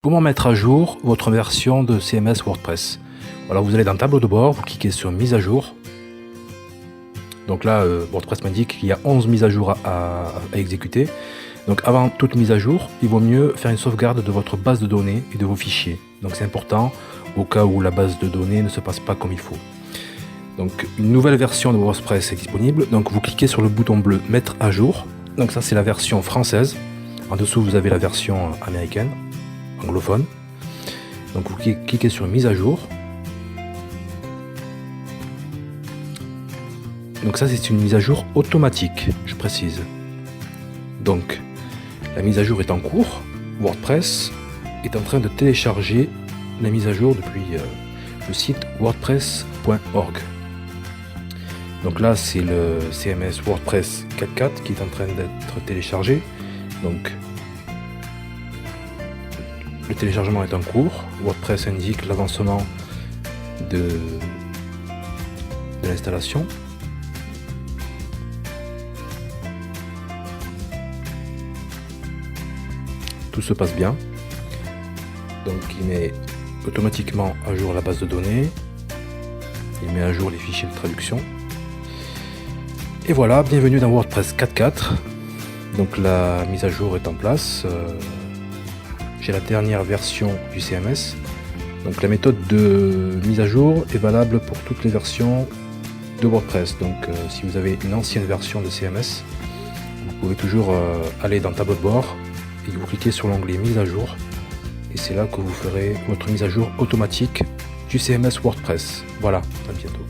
Comment mettre à jour votre version de CMS WordPress? Voilà, vous allez dans Tableau de bord, vous cliquez sur Mise à jour. Donc là, WordPress m'indique qu'il y a 11 mises à jour à exécuter. Donc avant toute mise à jour, il vaut mieux faire une sauvegarde de votre base de données et de vos fichiers. Donc c'est important au cas où la base de données ne se passe pas comme il faut. Donc une nouvelle version de WordPress est disponible. Donc vous cliquez sur le bouton bleu Mettre à jour. Donc ça c'est la version française. En dessous vous avez la version américaine, anglophone. Donc vous cliquez sur Mise à jour. Donc ça c'est une mise à jour automatique, je précise. Donc la mise à jour est en cours. WordPress est en train de télécharger la mise à jour depuis le site wordpress.org. Donc là c'est le CMS WordPress 4.4 qui est en train d'être téléchargé. Donc le téléchargement est en cours. WordPress indique l'avancement de l'installation. Tout se passe bien. Donc il met automatiquement à jour la base de données. Il met à jour les fichiers de traduction. Et voilà, bienvenue dans WordPress 4.4. Donc la mise à jour est en place. J'ai la dernière version du CMS. Donc la méthode de mise à jour est valable pour toutes les versions de WordPress. Donc si vous avez une ancienne version de CMS, vous pouvez toujours aller dans Tableau de bord et vous cliquez sur l'onglet mise à jour. Et c'est là que vous ferez votre mise à jour automatique du CMS WordPress. Voilà, à bientôt.